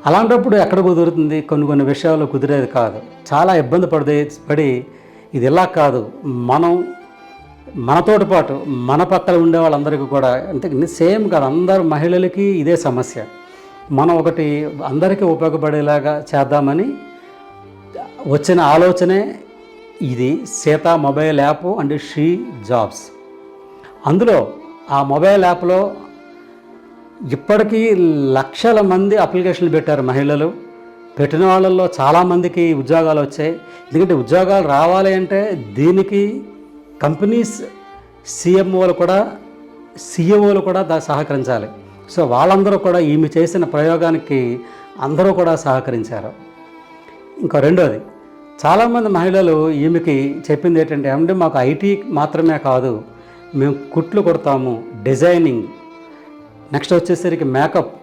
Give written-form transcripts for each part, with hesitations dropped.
అలాంటప్పుడు ఎక్కడ కుదురుతుంది? కొన్ని కొన్ని విషయాల్లో కుదిరేది కాదు. చాలా ఇబ్బంది పడి ఇది ఇలా కాదు, మనం మనతోటి పాటు మన పక్కన ఉండే వాళ్ళందరికీ కూడా అంటే సేమ్ కాదు, అందరు మహిళలకి ఇదే సమస్య. మనం ఒకటి అందరికీ ఉపయోగపడేలాగా చేద్దామని వచ్చిన ఆలోచనే ఇది Sita mobile app and she jobs. అందులో ఆ మొబైల్ యాప్లో ఇప్పటికీ లక్షల మంది అప్లికేషన్లు పెట్టారు మహిళలు. పెట్టిన వాళ్ళల్లో చాలామందికి ఉద్యోగాలు వచ్చాయి. ఎందుకంటే ఉద్యోగాలు రావాలి అంటే దీనికి కంపెనీస్ సిఎంఓలు కూడా సిఇఓలు కూడా సహకరించాలి. సో వాళ్ళందరూ కూడా ఈమె చేసిన ప్రయోగానికి అందరూ కూడా సహకరించారు. ఇంకా రెండోది, చాలామంది మహిళలు ఈమెకి చెప్పింది ఏంటంటే, అంటే మాకు ఐటీ మాత్రమే కాదు, మేము కుట్లు కొడతాము, డిజైనింగ్, నెక్స్ట్ వచ్చేసరికి మేకప్,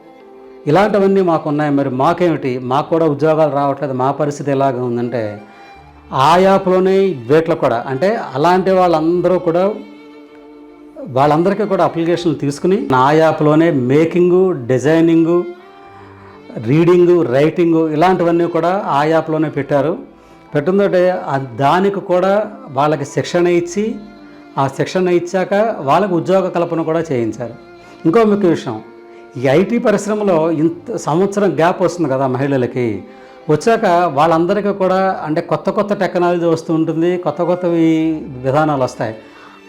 ఇలాంటివన్నీ మాకు ఉన్నాయి, మరి మాకేమిటి, మాకు కూడా ఉద్యోగాలు రావట్లేదు, మా పరిస్థితి ఎలాగ ఉందంటే ఆ యాప్లోనే వేట్లో కూడా అంటే అలాంటి వాళ్ళందరికీ కూడా అప్లికేషన్లు తీసుకుని ఆ యాప్లోనే మేకింగు, డిజైనింగు, రీడింగు, రైటింగు ఇలాంటివన్నీ కూడా ఆ యాప్లోనే పెట్టారు. పెట్టిందంటే దానికి కూడా వాళ్ళకి శిక్షణ ఇచ్చి ఆ శిక్షణ ఇచ్చాక వాళ్ళకి ఉద్యోగ కల్పన కూడా చేయించారు. ఇంకో ముఖ్య విషయం, ఈ ఐటీ పరిశ్రమలో ఇంత సంవత్సరం గ్యాప్ వస్తుంది కదా మహిళలకి, వచ్చాక వాళ్ళందరికీ కూడా అంటే కొత్త కొత్త టెక్నాలజీ వస్తూ ఉంటుంది, కొత్త కొత్తవి విధానాలు వస్తాయి.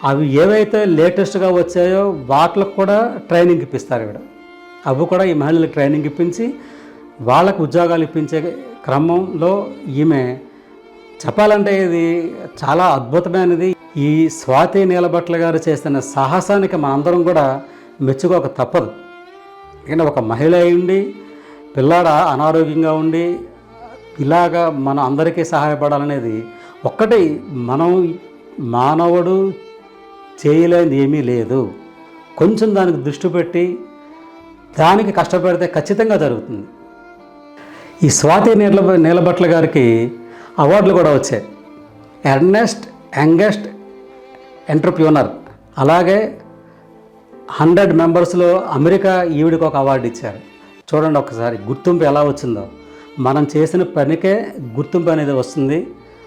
అవి ఏవైతే లేటెస్ట్గా వచ్చాయో వాటికి కూడా ట్రైనింగ్ ఇప్పిస్తారు ఇక్కడ. అవి కూడా ఈ మహిళలకు ట్రైనింగ్ ఇప్పించి వాళ్ళకు ఉద్యోగాలు ఇప్పించే క్రమంలో ఈమె చెప్పాలంటే ఇది చాలా అద్భుతమైనది. ఈ స్వాతి నీలభట్ల గారు చేసిన సాహసానికి మనందరం కూడా మెచ్చుకోక తప్పదు. ఎందుకంటే ఒక మహిళ అయ్యుండి పిల్లాడ అనారోగ్యంగా ఉండి ఇలాగా మనం అందరికీ సహాయపడాలనేది ఒక్కటి, మనం మానవుడు చేయలేనిది ఏమీ లేదు. కొంచెం దానికి దృష్టి పెట్టి దానికి కష్టపడితే ఖచ్చితంగా జరుగుతుంది. ఈ స్వాతి నీలభట్ల గారికి అవార్డులు కూడా వచ్చాయి. ఎర్నెస్ట్ యంగెస్ట్ ఎంటర్ప్రెన్యూర్, అలాగే 100 మెంబర్స్లో అమెరికా ఈవిడికి ఒక అవార్డు ఇచ్చారు. చూడండి ఒకసారి గుర్తింపు ఎలా వచ్చిందో. మనం చేసిన పనికే గుర్తింపు అనేది వస్తుంది.